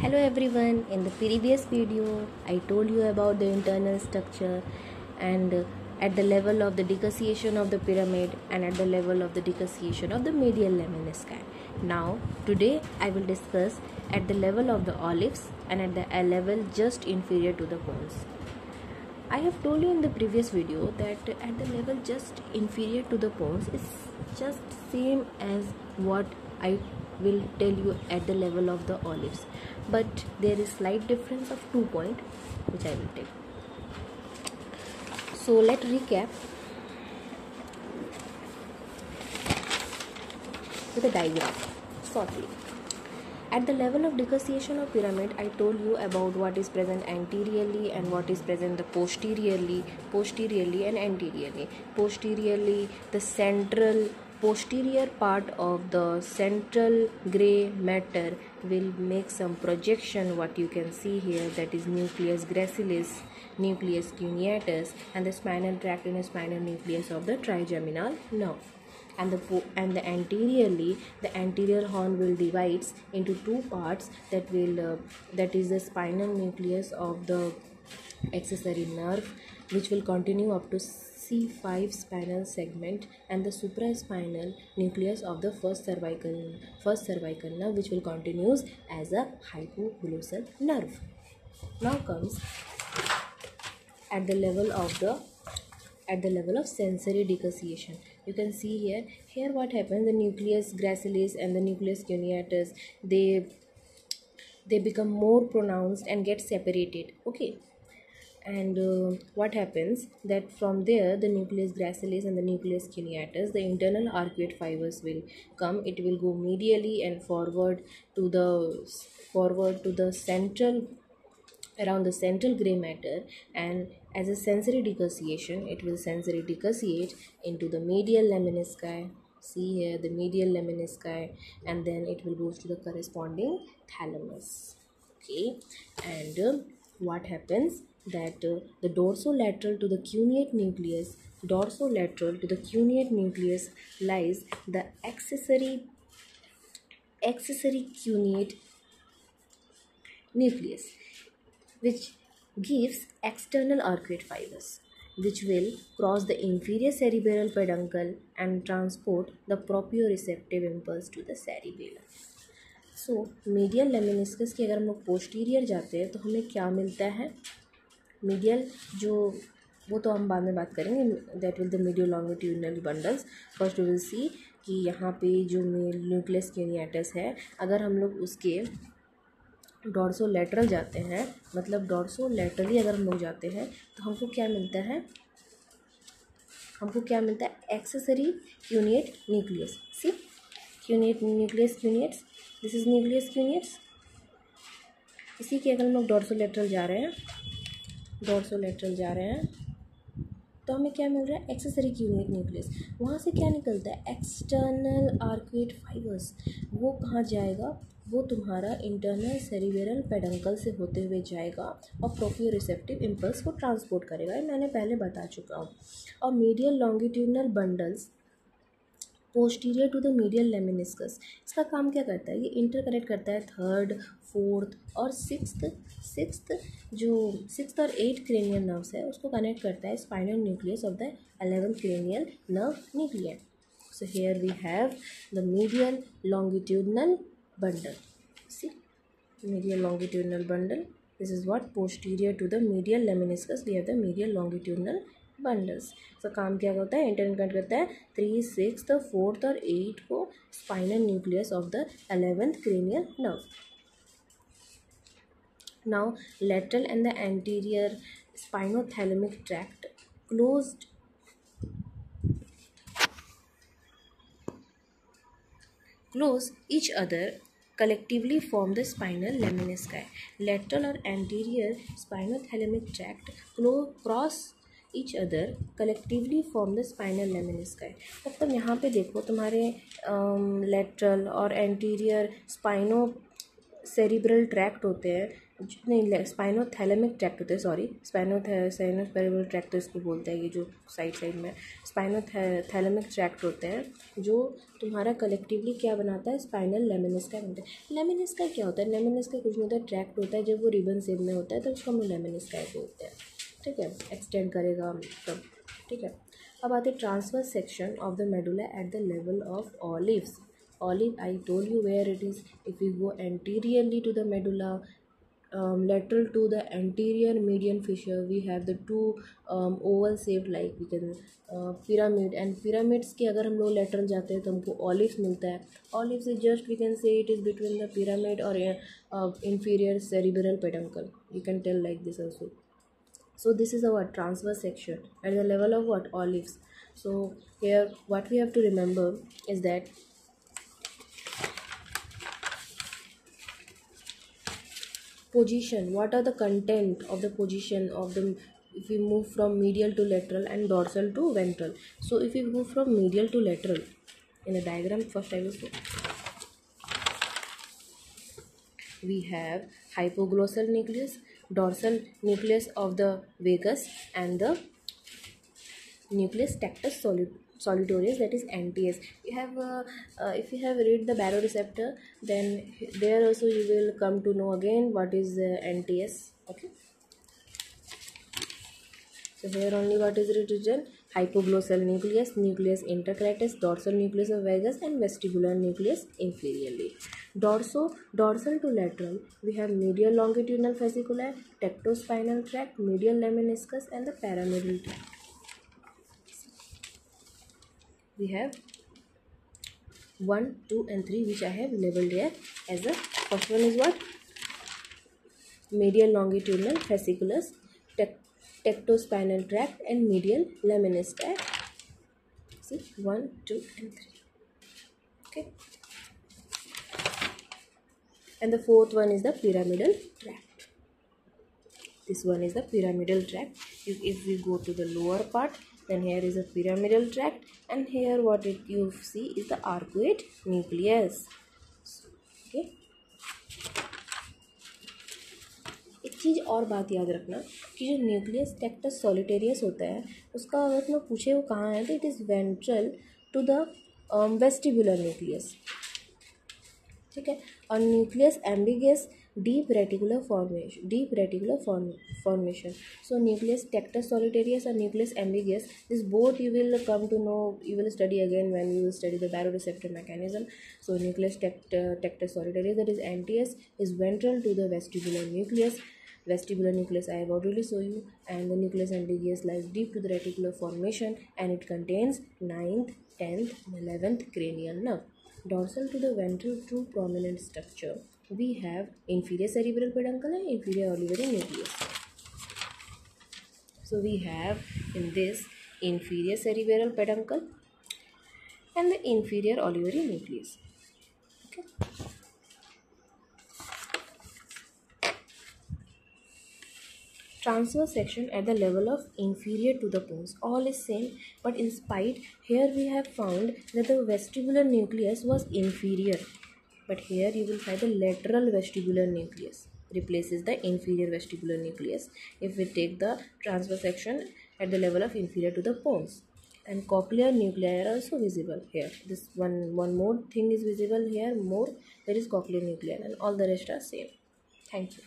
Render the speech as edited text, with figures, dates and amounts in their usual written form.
Hello everyone, in the previous video I told you about the internal structure and at the level of the dissociation of the pyramid and at the level of the dissociation of the medial lemnisci. Now today I will discuss at the level of the olives and at the level just inferior to the bones. I have told you in the previous video that at the level just inferior to the bones is just same as what I will tell you at the level of the olives, but there is slight difference of 2 points which I will tell. So let's recap with a diagram shortly. At the level of dissociation of pyramid, I told you about what is present anteriorly and what is present the posteriorly and anteriorly. Posteriorly, the posterior part of the central gray matter will make some projection, what you can see here, that is nucleus gracilis, nucleus cuneatus, and the spinal tract and the spinal nucleus of the trigeminal nerve. And the anteriorly, the anterior horn will divides into two parts, that is the spinal nucleus of the accessory nerve, which will continue up to C5 spinal segment, and the supraspinal nucleus of the first cervical nerve, which will continues as a hypoglossal nerve. Now comes at the level of sensory dissociation. You can see here what happens, the nucleus gracilis and the nucleus cuneatus, they become more pronounced and get separated. Okay, and what happens that from there, the nucleus gracilis and the nucleus cuneatus, the internal arcuate fibers will come. It will go medially and forward to the central, around the central gray matter, and as a sensory dissociation, it will sensory dissociate into the medial lemnisci. See here the medial lemnisci, and then it will go to the corresponding thalamus. Okay, and what happens that the dorsolateral to the cuneate nucleus lies the accessory cuneate nucleus, which gives external arcuate fibers, which will cross the inferior cerebral peduncle and transport the proprioceptive impulse to the cerebellum. So medial lemniscus की अगर हम लोग posterior जाते हैं तो हमें क्या मिलता है, मीडियल जो, वो तो हम बाद में बात करेंगे, that will the medial longitudinal bundles. First we will see कि यहाँ पे जो न्यूक्लियस क्यूनिएटस है, अगर हम लोग उसके डॉर्सोलैटरल जाते हैं, मतलब डॉर्सोलैटरली अगर हम लोग जाते हैं तो हमको क्या मिलता है, accessory cuneate nucleus. See cuneate nucleus cuneatus, this is nucleus cuneatus. इसी के अगर हम लोग डॉर्सोलैटरल जा रहे हैं तो हमें क्या मिल रहा है, एक्सेसरी क्यूनिएट न्यूक्लियस. वहाँ से क्या निकलता है, एक्सटर्नल आर्कुएट फाइबर्स. वो कहाँ जाएगा, वो तुम्हारा इंटरनल सेरिब्रल पेडंकल से होते हुए जाएगा और प्रोप्रियोसेप्टिव इम्पल्स को ट्रांसपोर्ट करेगा. ये मैंने पहले बता चुका हूँ. और medial longitudinal bundles posterior to the medial lemniscus, इसका काम क्या करता है, ये इंटरकनेक्ट करता है थर्ड, फोर्थ और सिक्स्थ और 8 क्रेनियल नर्व्स है, उसको कनेक्ट करता है spinal nucleus of the 11th cranial nerve nuclei. So here we have the medial longitudinal bundle. See, medial longitudinal bundle, this is what posterior to the medial lemniscus we have the medial longitudinal bundles. So काम क्या होता है, interconnect करता है 3, 6, 4 और 8 को spinal nucleus of the 11th cranial nerve. Now lateral and the anterior spinothalamic tract close each other, collectively form the spinal lemnisci. Lateral और anterior spinothalamic tract cross each other, collectively form the spinal lemnisci. मतलब यहाँ पे देखो तुम्हारे lateral और anterior cerebral tract होते हैं, नहीं स्पाइनोथैलेमिक ट्रैक्ट होते हैं, सॉरी स्पाइनोसेरेब्रल ट्रैक्ट तो इसको बोलते हैं, ये जो साइड में स्पाइनोथैलेमिक ट्रैक्ट होते हैं जो तुम्हारा कलेक्टिवली क्या बनाता है, स्पाइनल लेमिनिस्का बनता है। लेमिनिस्का क्या होता है, लेमिनिस्का कुछ नहीं होता है, ट्रैक्ट होता है, जब वो रिबन शेप में होता है तो उसको हम लेमिनिस्का बोलते हैं, ठीक है, एक्सटेंड करेगा तब, ठीक है। अब आते transverse section of the medulla at the level of olives. Olive, I told you where it is. If we go anteriorly to the medulla, lateral to the anterior median fissure, we have the two oval shaped like we can pyramid, and pyramids के अगर हम लोग lateral जाते हैं तो हमको olives मिलता है। Olives is just we can say it is between the pyramid or inferior cerebral peduncle. You can tell like this also. So this is our transverse section at the level of what, olives. So here what we have to remember is that position, what are the content of the position of the, if we move from medial to lateral and dorsal to ventral. So if we move from medial to lateral in the diagram, first I will show. We have hypoglossal nucleus, dorsal nucleus of the vagus, and the nucleus tectus solitarius, that is NTS. You have if you have read the baroreceptor, then there also you will come to know again what is NTS. Okay, so here only what is written: hypoglossal nucleus, nucleus intercalatus, dorsal nucleus of vagus, and vestibular nucleus inferiorly. Dorsal to lateral, we have medial longitudinal fascicula, tectospinal tract, medial lemniscus, and the pyramidal tract. We have 1, 2 and 3 which I have labeled here as the first one is what, medial longitudinal fasciculus, tectospinal tract, and medial lemniscus. See, 1, 2 and 3. Okay, and the fourth one is the pyramidal tract. This one is the pyramidal tract. If we go to the lower part, then here is a pyramidal tract, and here what you see is the arcuate nucleus. Okay, एक चीज़ और बात याद रखना कि जो nucleus टेक्टस solitarius होता है उसका अगर तुम्हें पूछे वो कहाँ है तो it is ventral to the vestibular nucleus, ठीक है। और nucleus ambiguus deep reticular formation. So nucleus tectus solitarius or nucleus ambiguous, this both you will come to know, you will study again when you will study the baroreceptor mechanism. So nucleus tectus solitarius, that is NTS, is ventral to the vestibular nucleus. Vestibular nucleus I have already shown you, and the nucleus ambiguous lies deep to the reticular formation, and it contains 9th, 10th, and 11th cranial nerve. Dorsal to the ventral true prominent structure, we have inferior cerebral peduncle and inferior olivary nucleus. So we have in this inferior cerebral peduncle and the inferior olivary nucleus. Okay. Transverse section at the level of inferior to the pons, all is same, but in spite here we have found that the vestibular nucleus was inferior, but here you will find the lateral vestibular nucleus replaces the inferior vestibular nucleus if we take the transverse section at the level of inferior to the pons. And cochlear nuclei are also visible here. This one more thing is visible here more, there is cochlear nuclei, and all the rest are same. Thank you.